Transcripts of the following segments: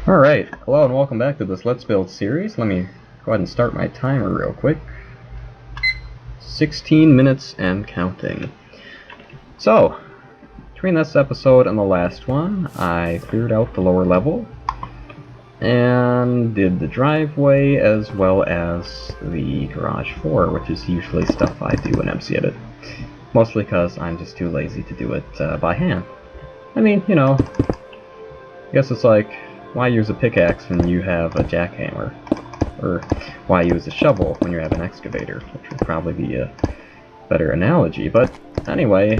Alright, hello and welcome back to this Let's Build series. Let me go ahead and start my timer real quick. 16 minutes and counting. So, between this episode and the last one, I cleared out the lower level and did the driveway as well as the garage floor, which is usually stuff I do in MC Edit. Mostly because I'm just too lazy to do it by hand. I mean, you know, I guess it's like, why use a pickaxe when you have a jackhammer? Or why use a shovel when you have an excavator? Which would probably be a better analogy. But anyway,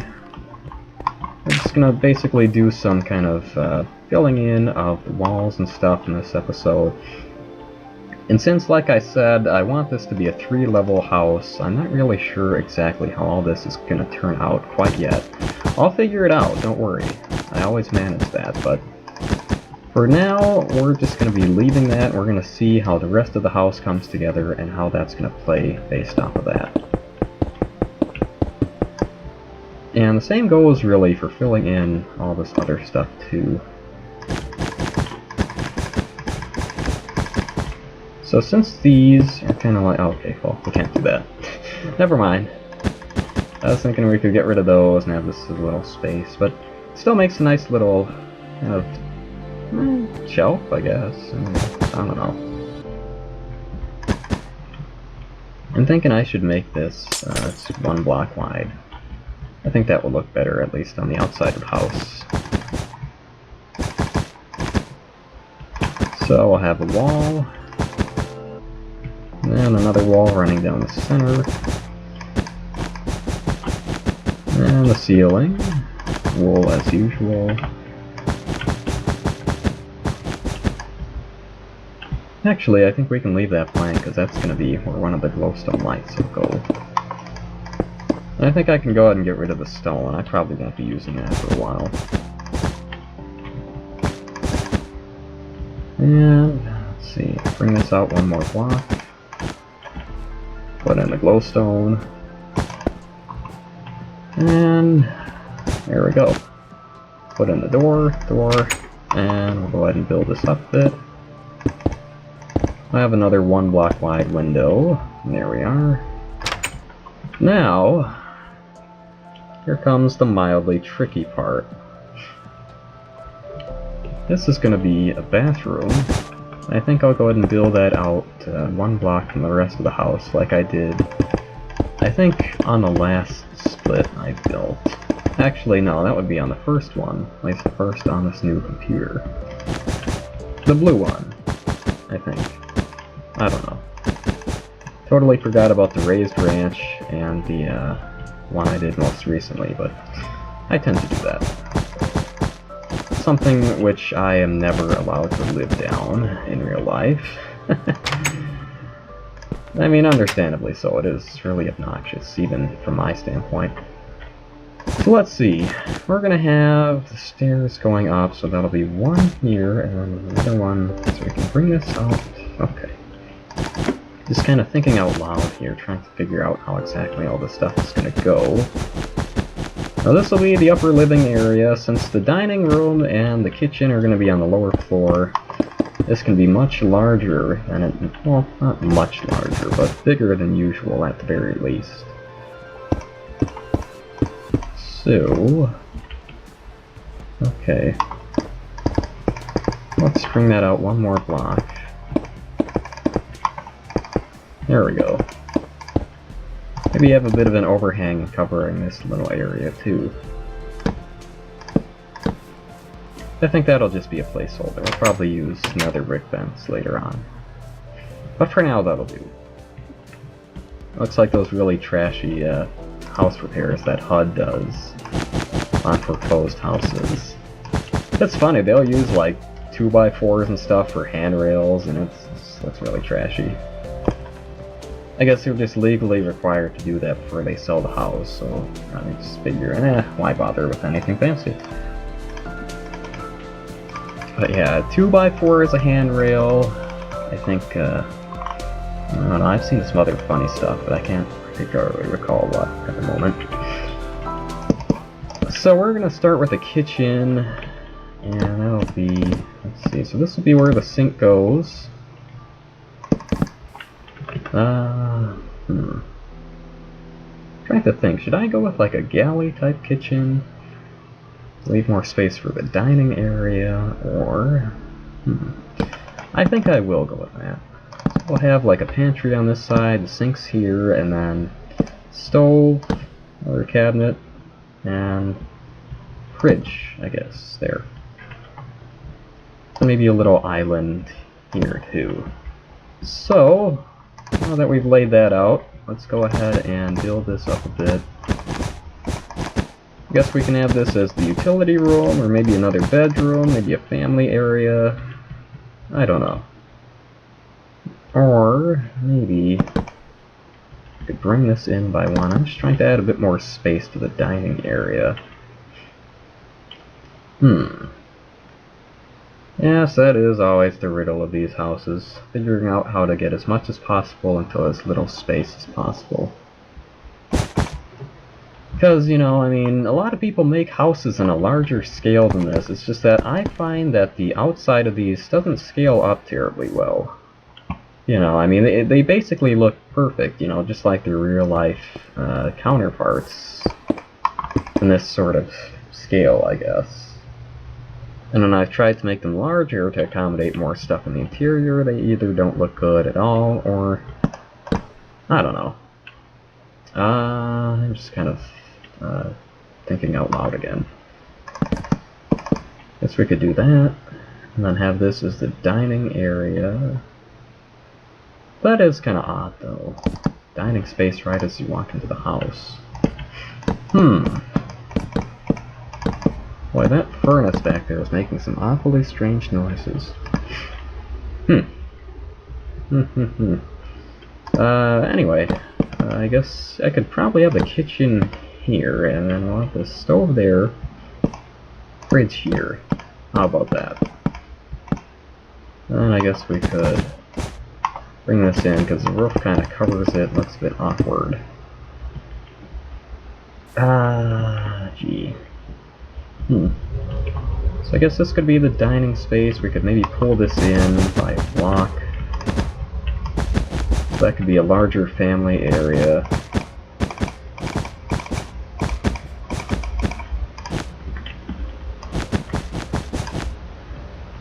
I'm just gonna basically do some kind of filling in of the walls and stuff in this episode. And since, like I said, I want this to be a 3-level house, I'm not really sure exactly how all this is gonna turn out quite yet. I'll figure it out, don't worry. I always manage that, but for now, we're just going to be leaving that. We're going to see how the rest of the house comes together and how that's going to play based off of that. And the same goes really for filling in all this other stuff too. So since these are kind of like, okay, well, we can't do that. Never mind. I was thinking we could get rid of those and have this little space, but it still makes a nice little kind of shelf, I guess. I don't know. I'm thinking I should make this it's 1 block wide. I think that will look better, at least on the outside of the house. So we'll have a wall, and another wall running down the center, and the ceiling, wool as usual. Actually, I think we can leave that blank, because that's going to be where one of the glowstone lights will go. And I think I can go ahead and get rid of the stone. I probably won't be using that for a while. And, let's see, bring this out 1 more block. Put in the glowstone. And, there we go. Put in the door, and we'll go ahead and build this up a bit. I have another 1 block wide window. There we are. Now, here comes the mildly tricky part. This is going to be a bathroom. I think I'll go ahead and build that out 1 block from the rest of the house, like I did, I think, on the last split I built. Actually, no, that would be on the first one. At least the first on this new computer. The blue one, I think. I don't know. Totally forgot about the raised ranch and the one I did most recently, but I tend to do that. Something which I am never allowed to live down in real life. I mean, understandably so. It is really obnoxious, even from my standpoint. So let's see. We're gonna have the stairs going up, so that'll be 1 here, and another one, so we can bring this out. Okay. Just kind of thinking out loud here, trying to figure out how exactly all this stuff is going to go. Now this will be the upper living area. Since the dining room and the kitchen are going to be on the lower floor, this can be much larger than it, well, not much larger, but bigger than usual at the very least. So, okay. Let's bring that out 1 more block. There we go. Maybe you have a bit of an overhang covering this little area too. I think that'll just be a placeholder. We'll probably use nether brick vents later on. But for now, that'll do. Looks like those really trashy house repairs that HUD does on foreclosed houses. That's funny, they'll use like 2x4s and stuff for handrails, and it looks really trashy. I guess they're just legally required to do that before they sell the house, so I just figure, why bother with anything fancy? But yeah, 2x4 is a handrail. I think, I don't know, I've seen some other funny stuff, but I can't particularly recall what at the moment. So we're gonna start with the kitchen, and that'll be, let's see, so this will be where the sink goes. Trying to think, should I go with like a galley type kitchen? Leave more space for the dining area, or... I think I will go with that. So we'll have like a pantry on this side, the sink's here, and then stove, another cabinet, and fridge, I guess, there. So maybe a little island here too. So, now that we've laid that out, let's go ahead and build this up a bit. I guess we can have this as the utility room, or maybe another bedroom, maybe a family area. I don't know. Or maybe I could bring this in by one. I'm just trying to add a bit more space to the dining area. Yes, that is always the riddle of these houses. Figuring out how to get as much as possible into as little space as possible. Because, you know, I mean, a lot of people make houses on a larger scale than this. It's just that I find that the outside of these doesn't scale up terribly well. You know, I mean, they basically look perfect, you know, just like their real-life counterparts in this sort of scale, I guess. And when I've tried to make them larger to accommodate more stuff in the interior, they either don't look good at all, or... I don't know. I'm just kind of thinking out loud again. Guess we could do that, and then have this as the dining area. That is kind of odd, though. Dining space right as you walk into the house. Boy, that furnace back there is making some awfully strange noises. Anyway, I guess I could probably have the kitchen here, and then we'll have the stove there, fridge here. How about that? And I guess we could bring this in, because the roof kind of covers it, looks a bit awkward. Gee. So I guess this could be the dining space. We could maybe pull this in by a block. So that could be a larger family area.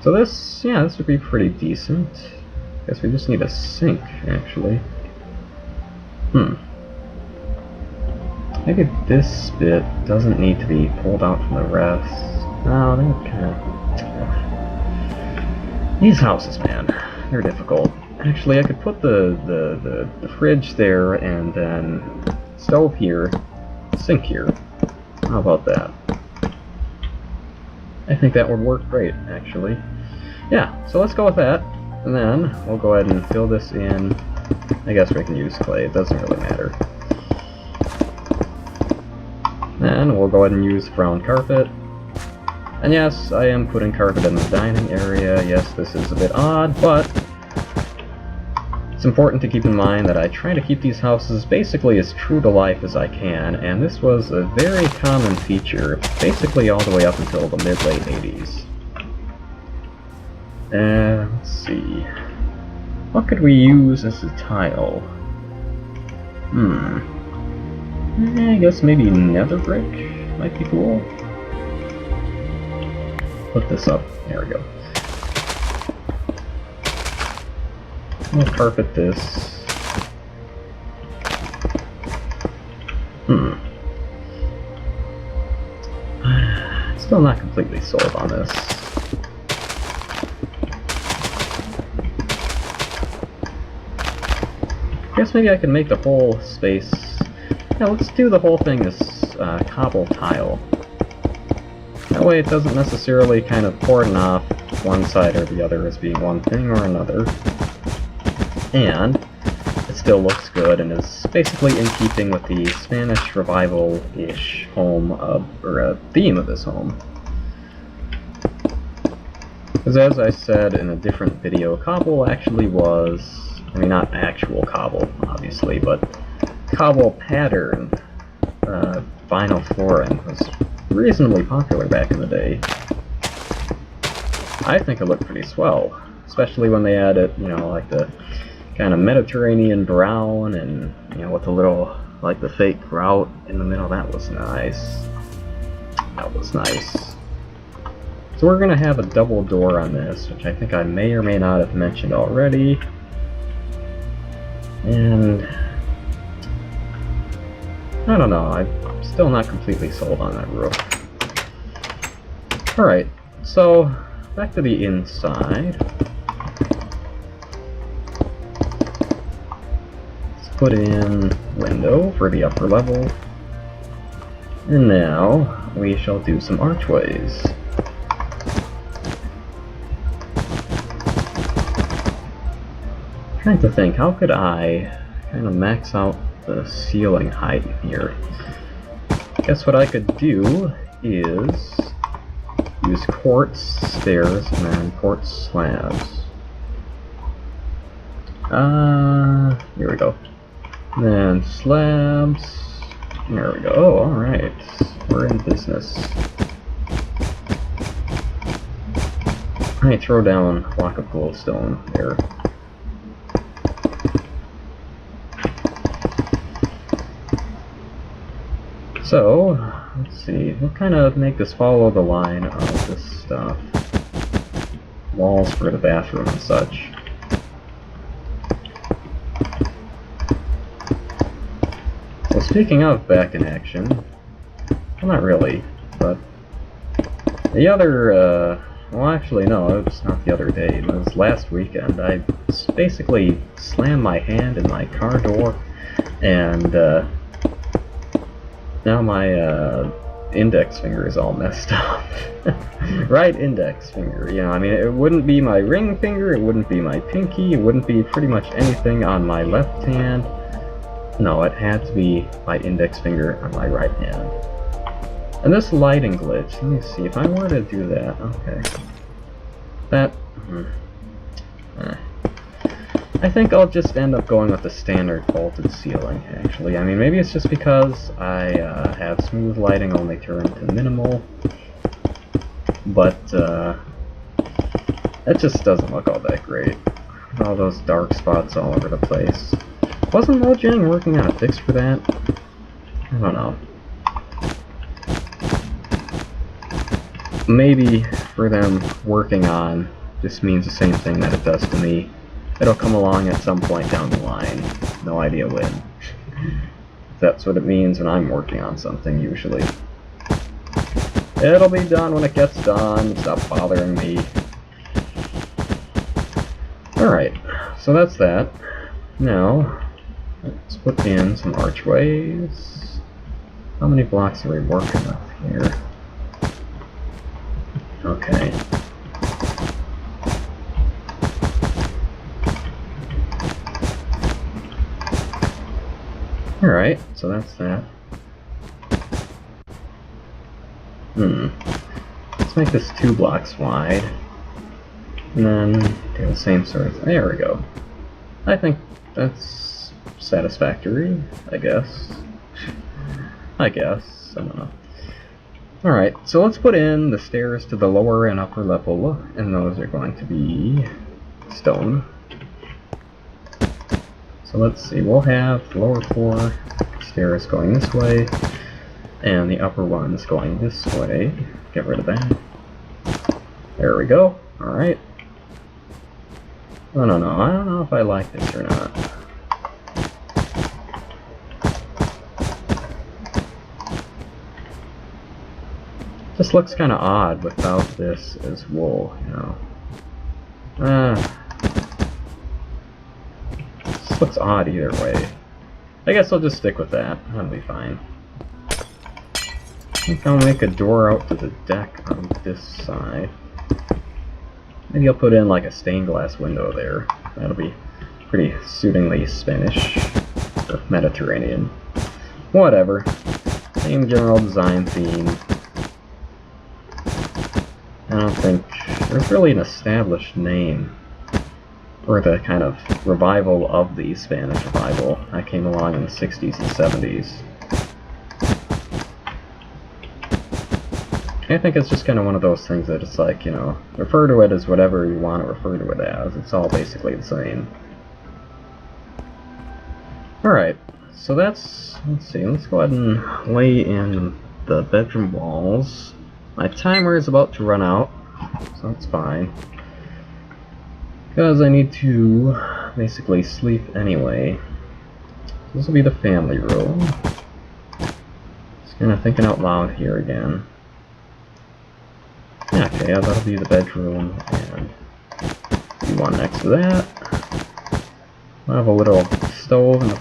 So this, yeah, this would be pretty decent. Guess we just need a sink, actually. Maybe this bit doesn't need to be pulled out from the rest. Oh, that kind of... These houses, man, they're difficult. Actually, I could put the fridge there, and then stove here, sink here. How about that? I think that would work great, actually. Yeah, so let's go with that. And then we'll go ahead and fill this in. I guess we can use clay, it doesn't really matter. And we'll go ahead and use brown carpet. And yes, I am putting carpet in the dining area. Yes, this is a bit odd, but it's important to keep in mind that I try to keep these houses basically as true to life as I can, and this was a very common feature, basically all the way up until the mid-late 80s. And let's see. What could we use as a tile? I guess maybe nether brick might be cool. Put this up. There we go. We'll carpet this. Still not completely sold on this. I guess maybe I can make the whole space... Yeah, let's do the whole thing as cobble tile. That way it doesn't necessarily kind of cordon off one side or the other as being one thing or another. And it still looks good and is basically in keeping with the Spanish revival-ish home, or theme of this home. Because as I said in a different video, cobble actually was, I mean not actual cobble, obviously, but cobble pattern vinyl flooring was reasonably popular back in the day. I think it looked pretty swell, especially when they added, you know, like the kind of Mediterranean brown and, you know, with the little, like the fake grout in the middle. That was nice. That was nice. So we're gonna have a double door on this, which I think I may or may not have mentioned already. And I don't know, I'm still not completely sold on that roof. Alright, so back to the inside. Let's put in window for the upper level. And now we shall do some archways. Trying to think, how could I kind of max out the ceiling height here? Guess what I could do is use quartz stairs and then quartz slabs. Here we go. And then slabs. There we go. Oh, alright. We're in business. I throw down a block of goldstone there. So, let's see, we'll kind of make this follow the line of this stuff. Walls for the bathroom and such. So speaking of back in action, well, not really, but the other, well actually no, it was not the other day, it was last weekend. I basically slammed my hand in my car door, and now my index finger is all messed up. Right index finger, you know, I mean, it wouldn't be my ring finger, it wouldn't be my pinky, it wouldn't be pretty much anything on my left hand. No, it had to be my index finger on my right hand. And this lighting glitch, let me see, if I were to do that, okay. That, I think I'll just end up going with the standard vaulted ceiling, actually. I mean, maybe it's just because I have smooth lighting only turned to minimal, but it just doesn't look all that great. All those dark spots all over the place. Wasn't Mojang working on a fix for that? I don't know. Maybe for them working on just means the same thing that it does to me. It'll come along at some point down the line. No idea when. That's what it means when I'm working on something, usually. It'll be done when it gets done. Stop bothering me. Alright, so that's that. Now, let's put in some archways. How many blocks are we working with here? Okay. Alright, so that's that. Let's make this 2 blocks wide. And then do the same sort of... There we go. I think that's satisfactory, I guess. I don't know. Alright, so let's put in the stairs to the lower and upper level, and those are going to be stone. So let's see, we'll have the lower 4 stairs going this way, and the upper ones going this way. Get rid of that. There we go. Alright. I don't know if I like this or not. This looks kind of odd without this as wool, you know. This looks odd either way. I guess I'll just stick with that. That'll be fine. I think I'll make a door out to the deck on this side. Maybe I'll put in like a stained glass window there. That'll be pretty suitingly Spanish or Mediterranean. Whatever. Same general design theme. I don't think there's really an established name for the kind of revival of the Spanish revival that came along in the 60s and 70s. I think it's just kind of one of those things that it's like, you know, refer to it as whatever you want to refer to it as. It's all basically the same. Alright, so that's, let's see, let's go ahead and lay in the bedroom walls. My timer is about to run out, so that's fine. Because I need to basically sleep anyway. This will be the family room. Just kind of thinking out loud here again. Okay, yeah, that'll be the bedroom, and be one next to that. I'll have a little stove in the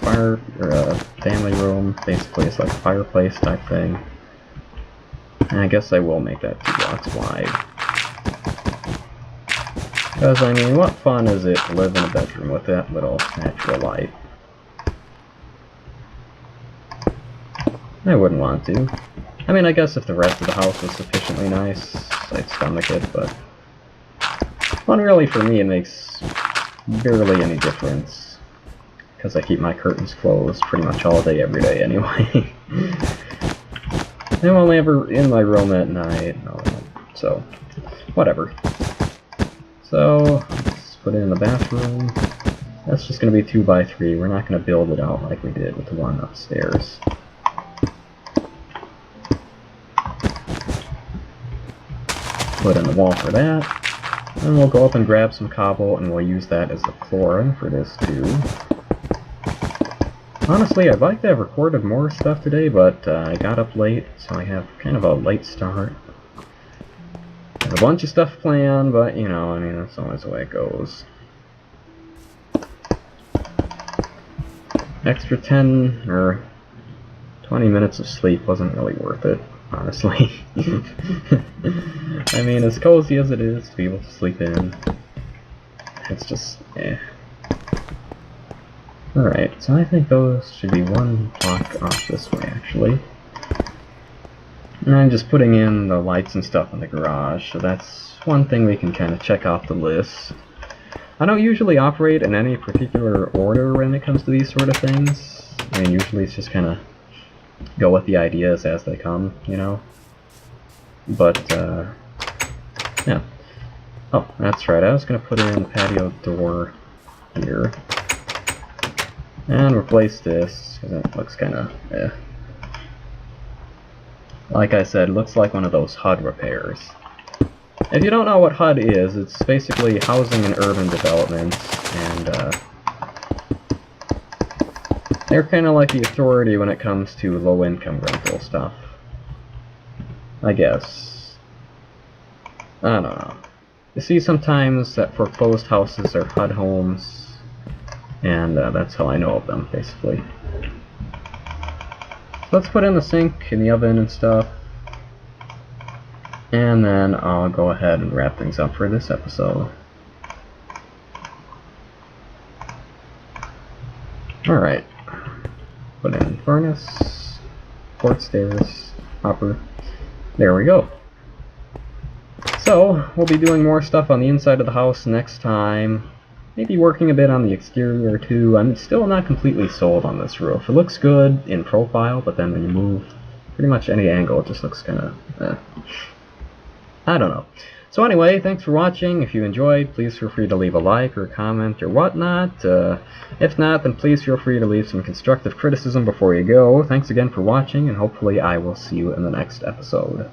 family room. Basically, it's like a fireplace type thing. And I guess I will make that 2 blocks wide. Because, I mean, what fun is it to live in a bedroom with that little natural light? I wouldn't want to. I mean, I guess if the rest of the house was sufficiently nice, I'd stomach it, but... Well, really, for me, it makes barely any difference. Because I keep my curtains closed pretty much all day, every day, anyway. I'm only ever in my room at night, so whatever. So, let's put it in the bathroom. That's just going to be 2 by 3. We're not going to build it out like we did with the one upstairs. Put in the wall for that. Then we'll go up and grab some cobble, and we'll use that as the flooring for this too. Honestly, I'd like to have recorded more stuff today, but I got up late, so I have kind of a late start. Have a bunch of stuff planned, but, you know, I mean, that's always the way it goes. Extra 10 or 20 minutes of sleep wasn't really worth it, honestly. I mean, as cozy as it is to be able to sleep in, it's just, eh. Alright, so I think those should be 1 block off this way, actually. And I'm just putting in the lights and stuff in the garage, so that's one thing we can kind of check off the list. I don't usually operate in any particular order when it comes to these sort of things. I mean, usually it's just kind of go with the ideas as they come, you know? But, yeah. Oh, that's right, I was going to put in the patio door here. And replace this, because it looks kind of, eh. Like I said, it looks like one of those HUD repairs. If you don't know what HUD is, it's basically housing and urban development, and they're kind of like the authority when it comes to low-income rental stuff. I guess. I don't know. You see sometimes that foreclosed houses are HUD homes, and that's how I know of them, basically. Let's put in the sink and the oven and stuff, and then I'll go ahead and wrap things up for this episode. Alright, put in furnace, port stairs, hopper, there we go. So, we'll be doing more stuff on the inside of the house next time. Maybe working a bit on the exterior too. I'm still not completely sold on this roof. It looks good in profile, but then when you move pretty much any angle, it just looks kind of, I don't know. So anyway, thanks for watching. If you enjoyed, please feel free to leave a like or a comment or whatnot. If not, then please feel free to leave some constructive criticism before you go. Thanks again for watching, and hopefully I will see you in the next episode.